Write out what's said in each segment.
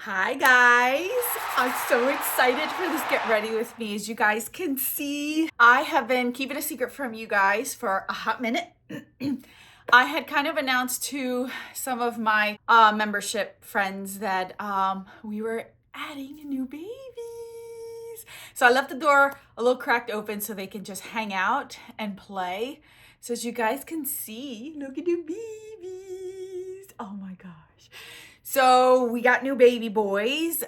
Hi guys, I'm so excited for this Get Ready With Me. As you guys can see, I have been keeping a secret from you guys for a hot minute. I had kind of announced to some of my membership friends that we were adding new babies. So I left the door a little cracked open so they can just hang out and play. So as you guys can see, look at the babies. Oh my gosh. So we got new baby boys.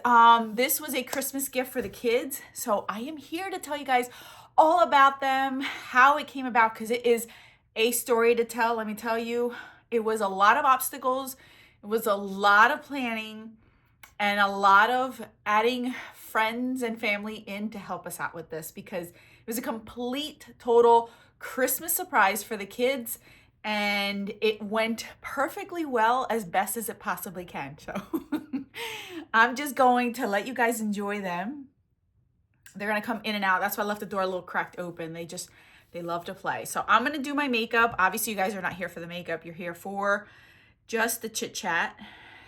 This was a Christmas gift for the kids. So I am here to tell you guys all about them, how it came about, because it is a story to tell. Let me tell you, it was a lot of obstacles. It was a lot of planning and a lot of adding friends and family in to help us out with this, because it was a complete, total Christmas surprise for the kids. And it went perfectly well, as best as it possibly can. So I'm just going to let you guys enjoy them. They're going to come in and out. That's why I left the door a little cracked open. They love to play. So I'm going to do my makeup. Obviously, you guys are not here for the makeup. You're here for just the chit chat.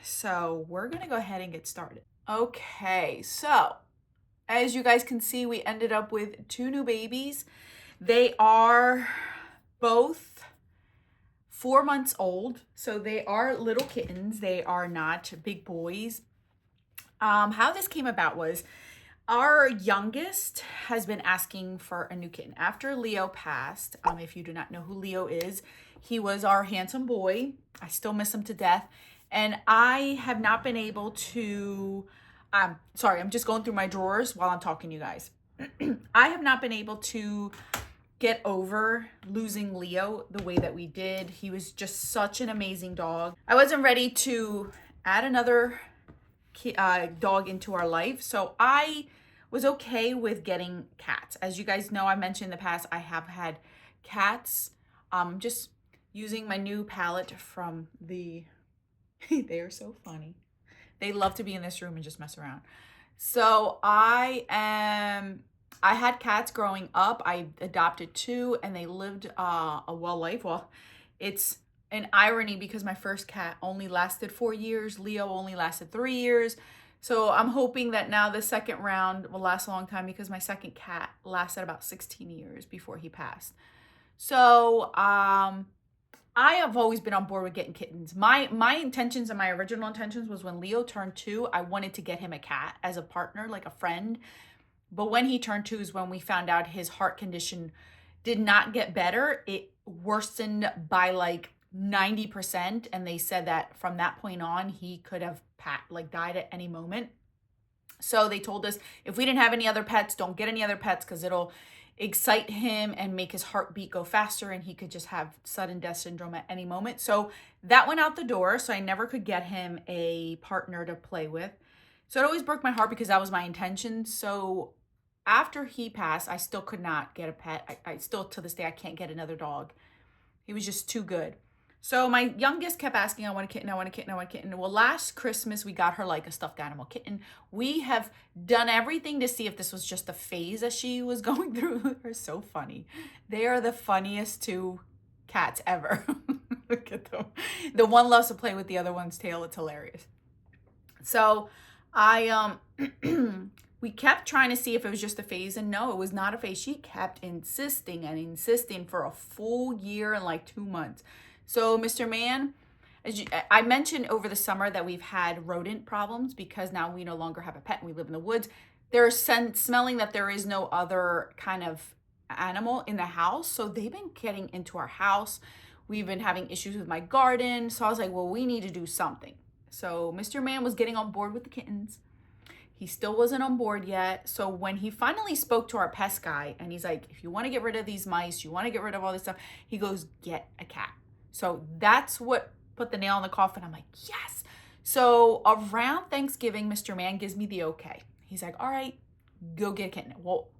So we're going to go ahead and get started. Okay, so as you guys can see, we ended up with two new babies. They are both 4 months old, so they are little kittens. They are not big boys. How this came about was our youngest has been asking for a new kitten. After Leo passed, if you do not know who Leo is, he was our handsome boy. I still miss him to death. And I have not been able to, sorry, I'm just going through my drawers while I'm talking to you guys. I have not been able to get over losing Leo the way that we did. He was just such an amazing dog. I wasn't ready to add another dog into our life, so I was okay with getting cats. As you guys know, I mentioned in the past, I have had cats. Just using my new palette from the they are so funny. They love to be in this room and just mess around. So I had cats growing up. I adopted two and they lived a well life. Well, it's an irony because my first cat only lasted 4 years. Leo only lasted 3 years. So I'm hoping that now the second round will last a long time, because my second cat lasted about 16 years before he passed. So I have always been on board with getting kittens. My intentions and my original intentions was when Leo turned 2, I wanted to get him a cat as a partner, like a friend. But when he turned 2 is when we found out his heart condition did not get better. It worsened by like 90. And they said that from that point on, he could have died at any moment. So they told us if we didn't have any other pets, don't get any other pets, because it'll excite him and make his heartbeat go faster and he could just have sudden death syndrome at any moment. So that went out the door. So I never could get him a partner to play with. So it always broke my heart because that was my intention. So after he passed, I still could not get a pet. I still, to this day, I can't get another dog. He was just too good. So my youngest kept asking, I want a kitten, I want a kitten, I want a kitten. Well, last Christmas, we got her like a stuffed animal kitten. We have done everything to see if this was just a phase that she was going through. They're so funny. They are the funniest two cats ever. Look at them. The one loves to play with the other one's tail. It's hilarious. So we kept trying to see if it was just a phase, and no, it was not a phase. She kept insisting and insisting for a full year and like 2 months. So Mr. Man, I mentioned over the summer that we've had rodent problems because now we no longer have a pet and we live in the woods. They're smelling that there is no other kind of animal in the house. So they've been getting into our house. We've been having issues with my garden. So I was like, well, we need to do something. So Mr. Man was getting on board with the kittens. He still wasn't on board yet. So when he finally spoke to our pest guy and he's like, if you want to get rid of these mice, you want to get rid of all this stuff, he goes, get a cat. So that's what put the nail in the coffin. I'm like, yes. So around Thanksgiving, Mr. Man gives me the okay. He's like, all right, go get a kitten. Well,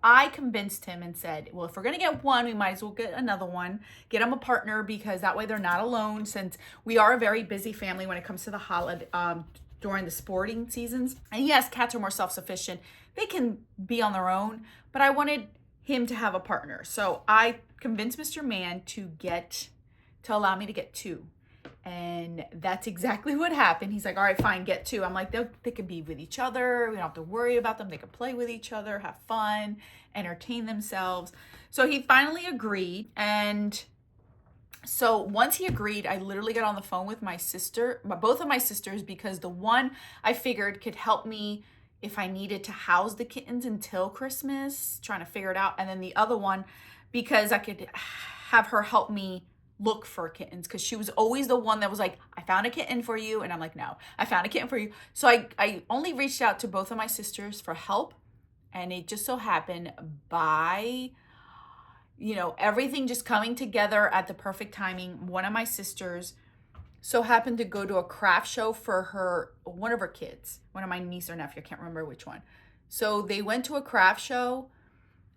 I convinced him and said, well, if we're going to get one, we might as well get another one, get them a partner, because that way they're not alone, since we are a very busy family when it comes to the holiday, during the sporting seasons. And yes, cats are more self-sufficient. They can be on their own, but I wanted him to have a partner. So I convinced Mr. Man to allow me to get two. And that's exactly what happened. He's like, all right, fine, get two. I'm like, they could be with each other. We don't have to worry about them. They could play with each other, have fun, entertain themselves. So he finally agreed. And so once he agreed, I literally got on the phone with my sister, both of my sisters, because the one I figured could help me if I needed to house the kittens until Christmas, trying to figure it out. And then the other one, because I could have her help me look for kittens, because she was always the one that was like, I found a kitten for you. And I'm like, no, I found a kitten for you. So I only reached out to both of my sisters for help. And it just so happened by, you know, everything just coming together at the perfect timing. One of my sisters so happened to go to a craft show for one of her kids, one of my niece or nephew, I can't remember which one. So they went to a craft show,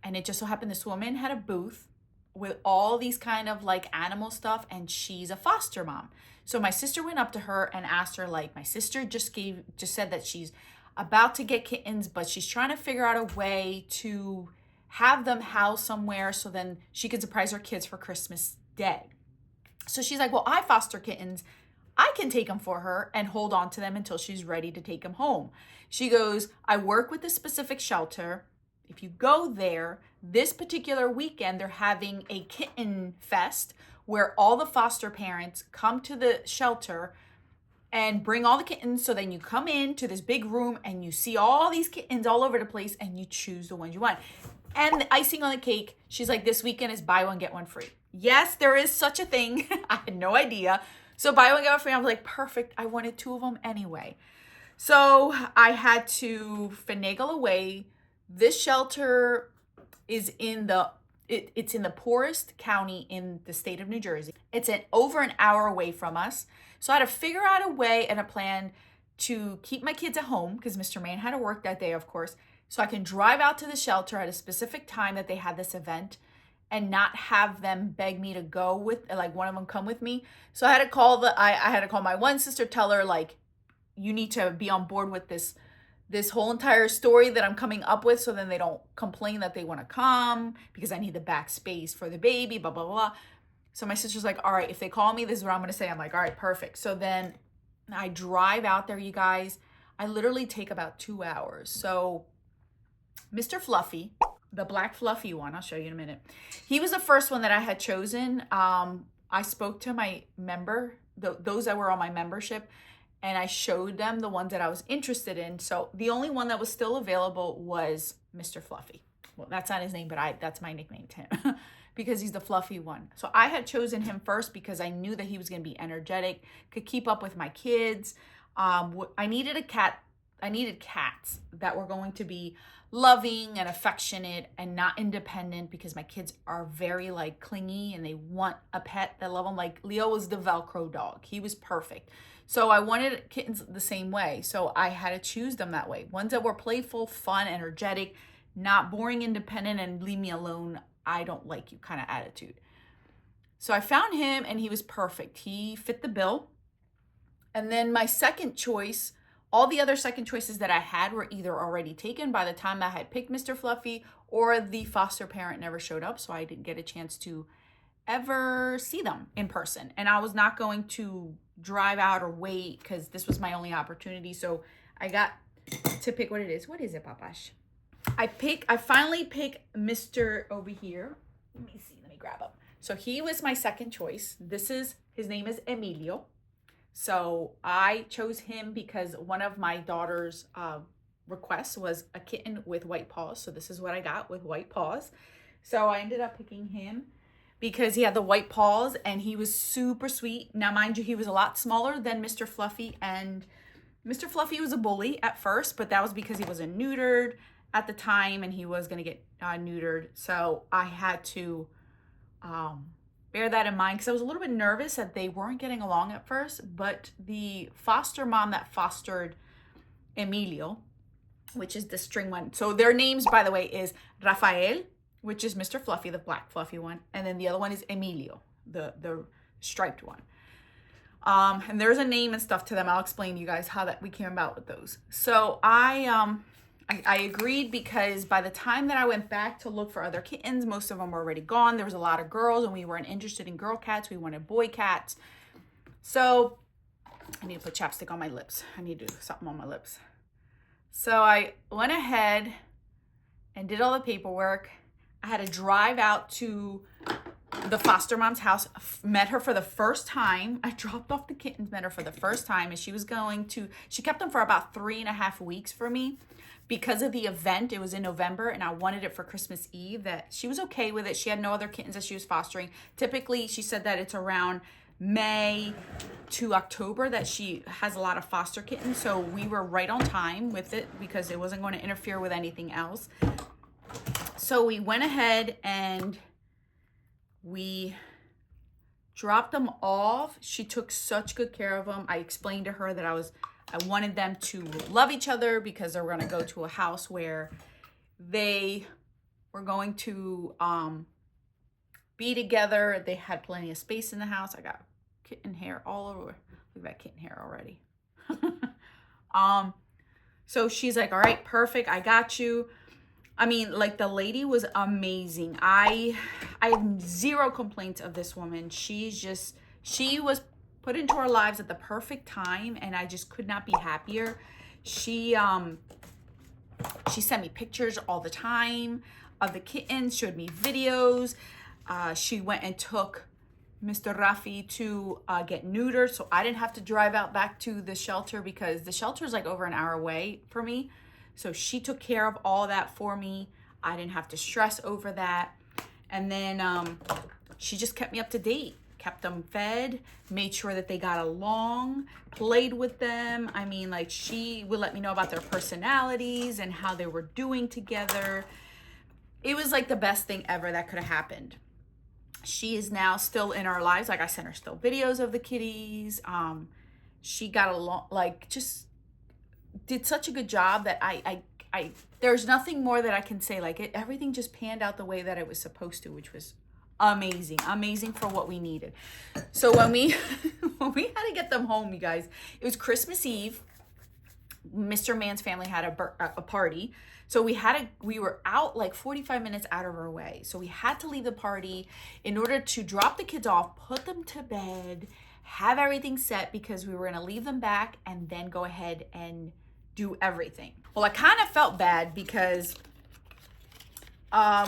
and it just so happened this woman had a booth with all these kind of like animal stuff, and she's a foster mom. So my sister went up to her and asked her, like, my sister just said that she's about to get kittens, but she's trying to figure out a way to have them housed somewhere so then she can surprise her kids for Christmas Day. So she's like, well, I foster kittens. I can take them for her and hold on to them until she's ready to take them home. She goes, I work with a specific shelter. If you go there, this particular weekend, they're having a kitten fest where all the foster parents come to the shelter and bring all the kittens. So then you come into this big room and you see all these kittens all over the place and you choose the ones you want. And the icing on the cake, she's like, this weekend is buy one, get one free. Yes, there is such a thing. I had no idea. So buy one, get one free. I was like, perfect. I wanted two of them anyway. So I had to finagle away. This shelter is in it's in the poorest county in the state of New Jersey. It's over an hour away from us. So I had to figure out a way and a plan to keep my kids at home, because Mr. Main had to work that day, of course. So I can drive out to the shelter at a specific time that they had this event and not have them beg me to go with, like, one of them come with me. So I had to call I had to call my one sister, tell her, like, you need to be on board with this whole entire story that I'm coming up with, so then they don't complain that they want to come, because I need the back space for the baby, blah, blah, blah. So my sister's like, all right, if they call me, this is what I'm going to say. I'm like, all right, perfect. So then I drive out there, you guys. I literally take about 2 hours. So Mr. Fluffy, the black fluffy one, I'll show you in a minute. He was the first one that I had chosen. I spoke to my member, those that were on my membership, and I showed them the ones that I was interested in. So the only one that was still available was Mr. Fluffy. Well, that's not his name, but that's my nickname to him because he's the fluffy one. So I had chosen him first because I knew that he was going to be energetic, could keep up with my kids. I needed a cat. I needed cats that were going to be loving and affectionate and not independent, because my kids are very like clingy and they want a pet that love them. Like Leo was the Velcro dog. He was perfect. So I wanted kittens the same way. So I had to choose them that way. Ones that were playful, fun, energetic, not boring, independent, and leave me alone, I don't like you kind of attitude. So I found him and he was perfect. He fit the bill. And then my second choice, all the other second choices that I had were either already taken by the time I had picked Mr. Fluffy, or the foster parent never showed up, so I didn't get a chance to ever see them in person. And I was not going to drive out or wait, because this was my only opportunity. So I got to pick what it is. What is it, Papash? I finally pick Mr. over here. Let me see. Let me grab him. So he was my second choice. His name is Emilio. So I chose him because one of my daughter's requests was a kitten with white paws. So this is what I got, with white paws. So I ended up picking him because he had the white paws and he was super sweet. Now, mind you, he was a lot smaller than Mr. Fluffy, and Mr. Fluffy was a bully at first, but that was because he wasn't neutered at the time and he was going to get neutered. So I had to bear that in mind, because I was a little bit nervous that they weren't getting along at first. But the foster mom that fostered Emilio, which is the string one, so their names, by the way, is Rafael, which is Mr. Fluffy, the black fluffy one, and then the other one is Emilio, the striped one. And there's a name and stuff to them. I'll explain to you guys how that we came about with those. So I agreed because by the time that I went back to look for other kittens, most of them were already gone. There was a lot of girls and we weren't interested in girl cats. We wanted boy cats. So I need to put chapstick on my lips. I need to do something on my lips. So I went ahead and did all the paperwork. I had to drive out to the foster mom's house, met her for the first time. I dropped off the kittens, met her for the first time, and she kept them for about 3.5 weeks for me because of the event. It was in November and I wanted it for Christmas Eve. That she was okay with it. She had no other kittens that she was fostering. Typically, she said that it's around May to October that she has a lot of foster kittens. So we were right on time with it because it wasn't going to interfere with anything else. So we went ahead and we dropped them off. She took such good care of them. I explained to her that I wanted them to love each other because they were going to go to a house where they were going to be together. They had plenty of space in the house. I got kitten hair all over. Look at that kitten hair already. So she's like, all right, perfect. I got you. I mean, like, the lady was amazing. I have zero complaints of this woman. She was put into our lives at the perfect time, and I just could not be happier. She sent me pictures all the time of the kittens, showed me videos. She went and took Mr. Rafi to get neutered, so I didn't have to drive out back to the shelter because the shelter is like over an hour away for me. So she took care of all that for me. I didn't have to stress over that. And then she just kept me up to date, kept them fed, made sure that they got along, played with them. I mean, like, she would let me know about their personalities and how they were doing together. It was like the best thing ever that could have happened. She is now still in our lives. Like, I sent her still videos of the kitties. She got along, like, just did such a good job that I there's nothing more that I can say. Like, everything just panned out the way that it was supposed to, which was amazing for what we needed. So when we had to get them home, you guys, it was Christmas Eve. Mr. Mann's family had a party. So we were out like 45 minutes out of our way. So we had to leave the party in order to drop the kids off, put them to bed, have everything set because we were going to leave them back and then go ahead and do everything. Well, I kind of felt bad because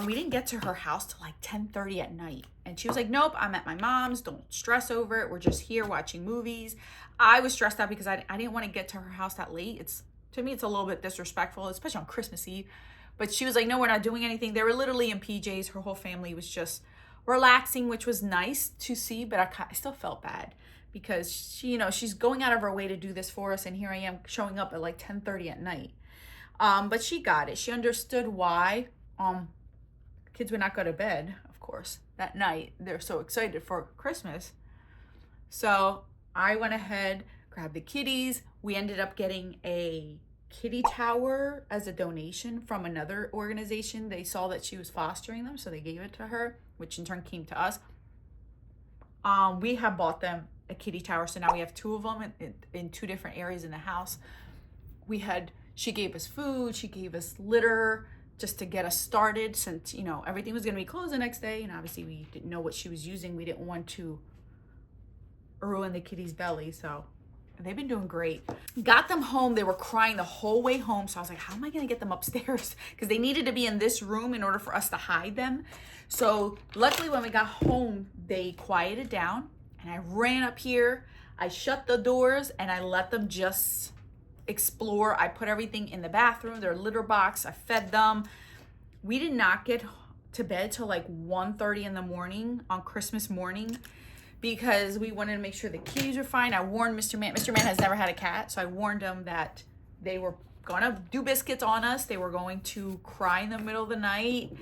we didn't get to her house till like 10:30 at night. And she was like, nope, I'm at my mom's. Don't stress over it. We're just here watching movies. I was stressed out because I didn't want to get to her house that late. To me, it's a little bit disrespectful, especially on Christmas Eve. But she was like, no, we're not doing anything. They were literally in PJs. Her whole family was just relaxing, which was nice to see. But I still felt bad because she's going out of her way to do this for us. And here I am showing up at like 10:30 at night. But she got it. She understood why kids would not go to bed, of course, that night. They're so excited for Christmas. So I went ahead, grabbed the kitties. We ended up getting a kitty tower as a donation from another organization. They saw that she was fostering them, so they gave it to her, which in turn came to us. We have bought them a kitty tower, so now we have 2 of them in 2 different areas in the house. She gave us food, she gave us litter just to get us started, since everything was going to be closed the next day, and obviously we didn't know what she was using. We didn't want to ruin the kitty's belly, so they've been doing great. Got them home. They were crying the whole way home, so I was like, how am I going to get them upstairs? Because they needed to be in this room in order for us to hide them. So luckily when we got home, they quieted down, and I ran up here. I shut the doors and I let them just explore. I put everything in the bathroom, their litter box. I fed them. We did not get to bed till like 1:30 in the morning on Christmas morning because we wanted to make sure the kitties were fine. I warned Mr. Mann. Mr. Mann has never had a cat, so I warned him that they were gonna do biscuits on us. They were going to cry in the middle of the night.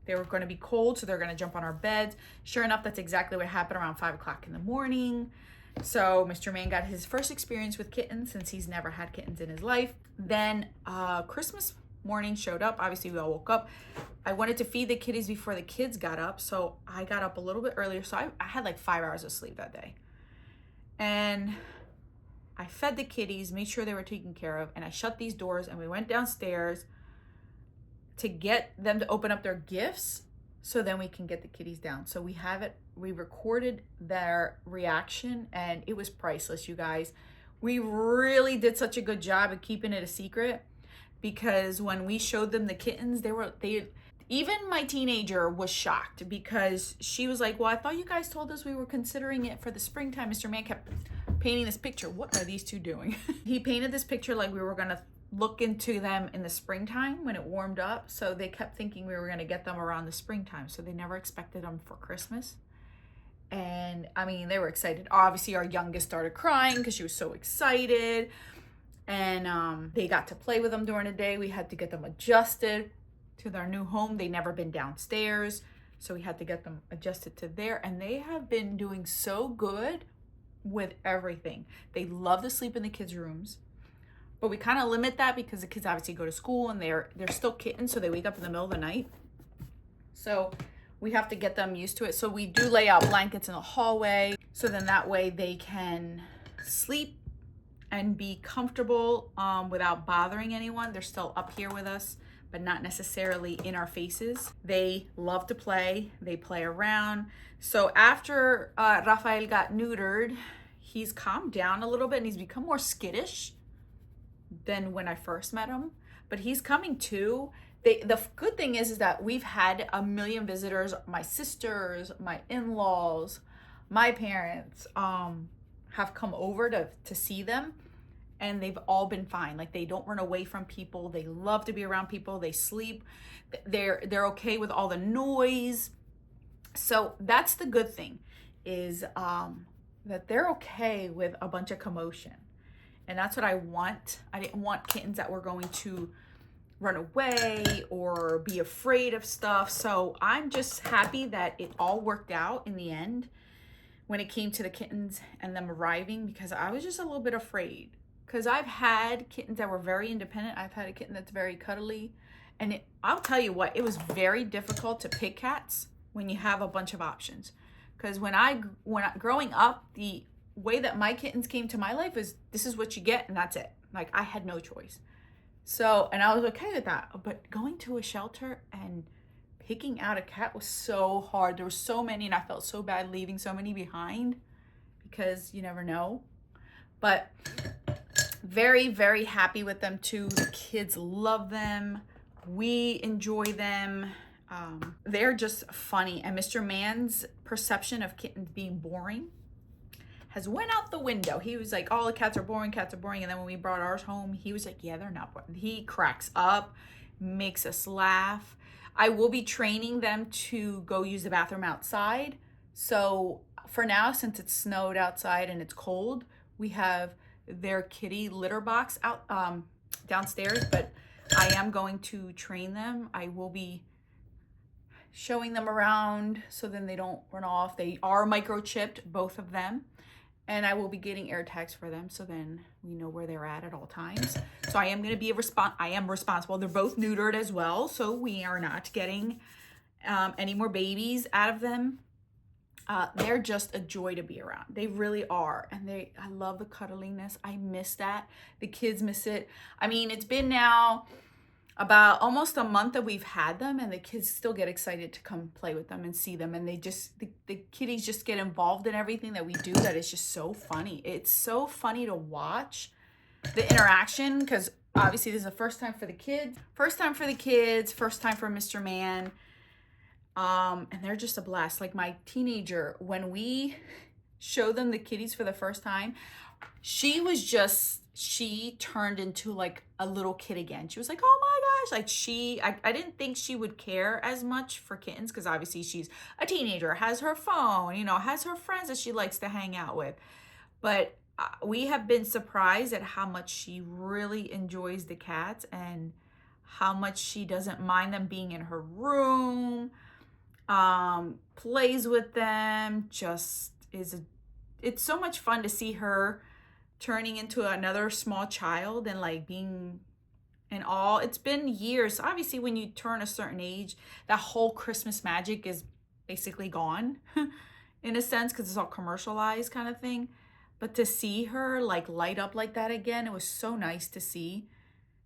They were going to be cold, so they're going to jump on our beds. Sure enough, that's exactly what happened around 5 o'clock in the morning. So Mr. Mann got his first experience with kittens since he's never had kittens in his life. Then Christmas morning showed up. Obviously, we all woke up. I wanted to feed the kitties before the kids got up, so I got up a little bit earlier. So I had like 5 hours of sleep that day. And I fed the kitties, made sure they were taken care of, and I shut these doors, and we went downstairs to get them to open up their gifts so then we can get the kitties down. So we have it, we recorded their reaction, and it was priceless, you guys. We really did such a good job of keeping it a secret, because when we showed them the kittens, even my teenager was shocked, because she was like, well, I thought you guys told us we were considering it for the springtime. Mr. Man kept painting this picture. What are these two doing? He painted this picture like we were gonna look into them in the springtime when it warmed up. So they kept thinking we were gonna get them around the springtime. So they never expected them for Christmas. And I mean, they were excited. Obviously, our youngest started crying because she was so excited. And they got to play with them during the day. We had to get them adjusted to their new home. They'd never been downstairs, so we had to get them adjusted to there. And they have been doing so good with everything. They love to sleep in the kids' rooms, but we kind of limit that because the kids obviously go to school and they're still kittens, so they wake up in the middle of the night. So we have to get them used to it. So we do lay out blankets in the hallway, so then that way they can sleep and be comfortable without bothering anyone. They're still up here with us, but not necessarily in our faces. They love to play. They play around. So after Rafael got neutered, he's calmed down a little bit and he's become more skittish than when I first met him. But he's coming to. The good thing is that we've had a million visitors. My sisters, my in-laws, my parents have come over to see them, and they've all been fine. Like, they don't run away from people. They love to be around people. They sleep. They're okay with all the noise. So that's the good thing, is that they're okay with a bunch of commotion. And that's what I want. I didn't want kittens that were going to run away or be afraid of stuff. So I'm just happy that it all worked out in the end when it came to the kittens and them arriving, because I was just a little bit afraid. Because I've had kittens that were very independent. I've had a kitten that's very cuddly. And I'll tell you what, it was very difficult to pick cats when you have a bunch of options. Because when I growing up, the way that my kittens came to my life is, this is what you get and that's it. Like, I had no choice. So, and I was okay with that. But going to a shelter and picking out a cat was so hard. There were so many, and I felt so bad leaving so many behind, because you never know. But very, very happy with them too. The kids love them. We enjoy them. They're just funny. And Mr. Man's perception of kittens being boring has went out the window. He was like, all the cats are boring, cats are boring. And then when we brought ours home, he was like, yeah, they're not boring. He cracks up, makes us laugh. I will be training them to go use the bathroom outside. So for now, since it's snowed outside and it's cold, we have their kitty litter box out downstairs, but I am going to train them. I will be showing them around so then they don't run off. They are microchipped, both of them. And I will be getting air tags for them, so then we know where they're at all times. So I am going to be I am responsible. They're both neutered as well, so we are not getting any more babies out of them. They're just a joy to be around. They really are. And I love the cuddliness. I miss that. The kids miss it. I mean, it's been now about almost a month that we've had them, and the kids still get excited to come play with them and see them. And they just, the kitties just get involved in everything that we do. That is just so funny. It's so funny to watch the interaction, because obviously this is the first time for the kids, first time for Mr. Man. And they're just a blast. Like my teenager, when we show them the kitties for the first time, she turned into like a little kid again. She was like, oh my gosh. Like I didn't think she would care as much for kittens, because obviously she's a teenager, has her phone, has her friends that she likes to hang out with. But we have been surprised at how much she really enjoys the cats and how much she doesn't mind them being in her room, plays with them, it's so much fun to see her turning into another small child and like being in awe. It's been years. Obviously, when you turn a certain age, that whole Christmas magic is basically gone in a sense, because it's all commercialized kind of thing. But to see her like light up like that again, it was so nice to see.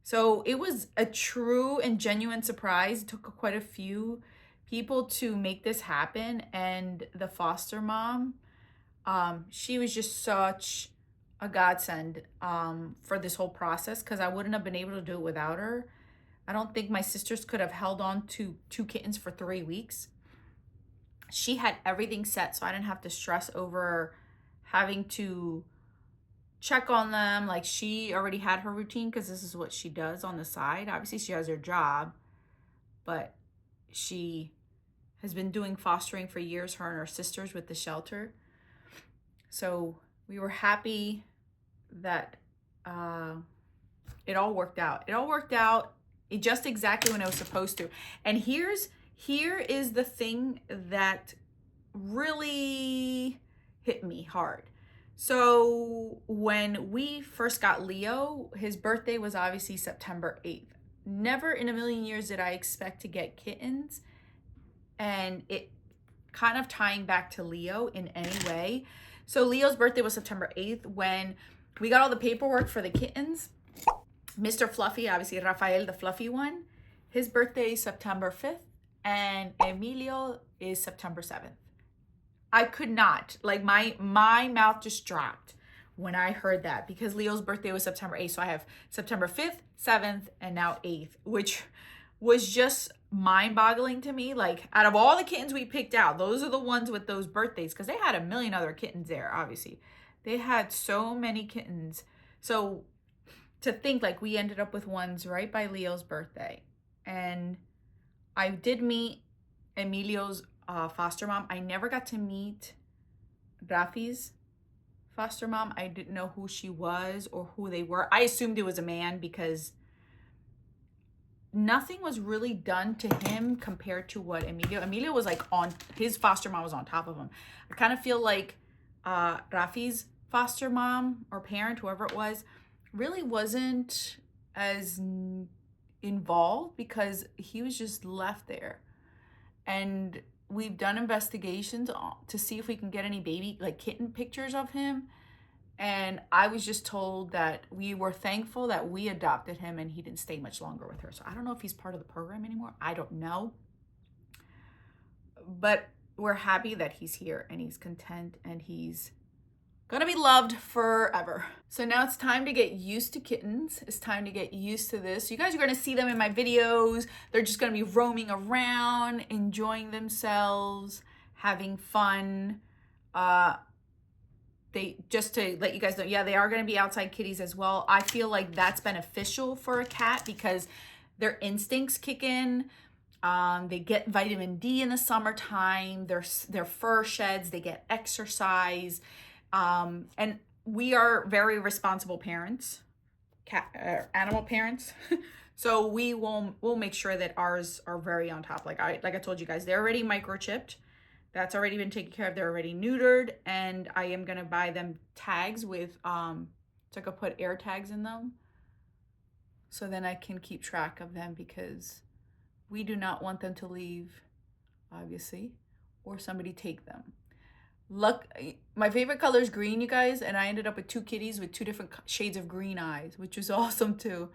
So it was a true and genuine surprise. It took quite a few people to make this happen. And the foster mom, she was just such a godsend for this whole process, because I wouldn't have been able to do it without her. I don't think my sisters could have held on to 2 kittens for 3 weeks. She had everything set, so I didn't have to stress over having to check on them. Like, she already had her routine, because this is what she does on the side. Obviously, she has her job, but she has been doing fostering for years, her and her sisters, with the shelter. So we were happy that it all worked out. It all worked out just exactly when it was supposed to. And here is the thing that really hit me hard. So when we first got Leo, his birthday was obviously September 8th. Never in a million years did I expect to get kittens. And it kind of tying back to Leo in any way. So Leo's birthday was September 8th. When we got all the paperwork for the kittens, Mr. Fluffy, obviously Rafael, the fluffy one, his birthday is September 5th, and Emilio is September 7th. I could not, like, my mouth just dropped when I heard that, because Leo's birthday was September 8th. So I have September 5th, 7th, and now 8th, which was just mind-boggling to me. Like, out of all the kittens we picked out, those are the ones with those birthdays, because they had a million other kittens there, obviously. They had so many kittens. So to think, like, we ended up with ones right by Leo's birthday. And I did meet Emilio's foster mom. I never got to meet Rafi's foster mom. I didn't know who she was or who they were. I assumed it was a man, because nothing was really done to him compared to what Emilio was like on, his foster mom was on top of him. I kind of feel like Rafi's foster mom or parent, whoever it was, really wasn't as involved, because he was just left there. And we've done investigations to see if we can get any baby, like, kitten pictures of him. And I was just told that we were thankful that we adopted him and he didn't stay much longer with her. So I don't know if he's part of the program anymore. I don't know. But we're happy that he's here and he's content and he's gonna be loved forever. So now it's time to get used to kittens. It's time to get used to this. You guys are gonna see them in my videos. They're just gonna be roaming around, enjoying themselves, having fun. They, just to let you guys know, yeah, they are going to be outside kitties as well. I feel like that's beneficial for a cat, because their instincts kick in. They get vitamin D in the summertime. Their fur sheds. They get exercise. And we are very responsible parents, animal parents. So we'll make sure that ours are very on top. Like I told you guys, they're already microchipped. That's already been taken care of. They're already neutered, and I am gonna buy them tags with so I could put air tags in them, so then I can keep track of them, because we do not want them to leave, obviously, or somebody take them. Look, my favorite color is green, you guys, and I ended up with 2 kitties with 2 different shades of green eyes, which was awesome too.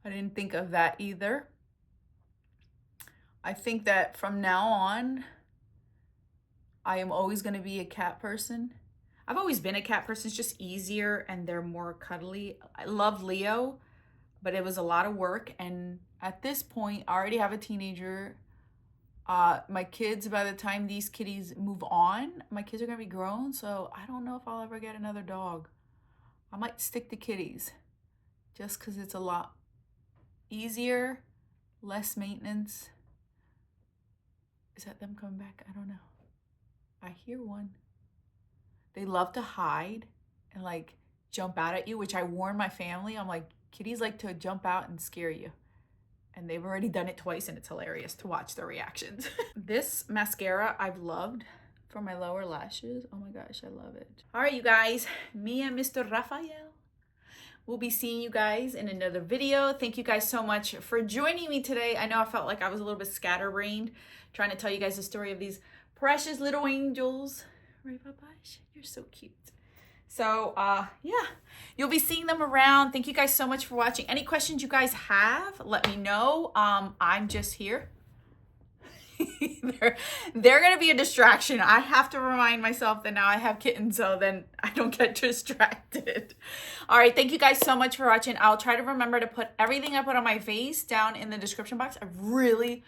I didn't think of that either. I think that from now on, I am always going to be a cat person. I've always been a cat person. It's just easier and they're more cuddly. I love Leo, but it was a lot of work. And at this point, I already have a teenager. My kids, by the time these kitties move on, my kids are going to be grown. So I don't know if I'll ever get another dog. I might stick to kitties just because it's a lot easier, less maintenance. Is that them coming back? I don't know. I hear one. They love to hide and like jump out at you, which I warn my family. I'm like, kitties like to jump out and scare you. And they've already done it twice and it's hilarious to watch their reactions. This mascara I've loved for my lower lashes. Oh my gosh, I love it. All right, you guys, me and Mr. Rafael will be seeing you guys in another video. Thank you guys so much for joining me today. I know I felt like I was a little bit scatterbrained trying to tell you guys the story of these precious little angels. Right, Papash? You're so cute. So, yeah, you'll be seeing them around. Thank you guys so much for watching. Any questions you guys have, let me know. I'm just here. they're gonna be a distraction. I have to remind myself that now I have kittens, so then I don't get distracted. All right, thank you guys so much for watching. I'll try to remember to put everything I put on my face down in the description box. I really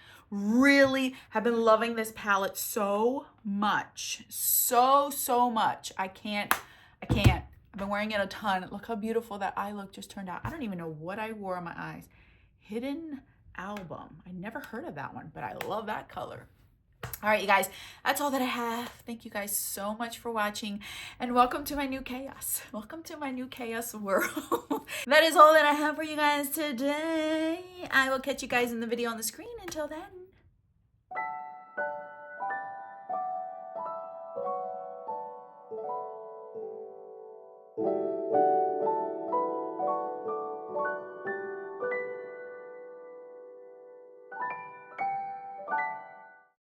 have been loving this palette so much. So much. I can't. I've been wearing it a ton. Look how beautiful that eye look just turned out. I don't even know what I wore on my eyes. Hidden Album. I never heard of that one, but I love that color. All right, you guys, that's all that I have. Thank you guys so much for watching, and welcome to my new chaos. Welcome to my new chaos world. That is all that I have for you guys today. I will catch you guys in the video on the screen. Until then,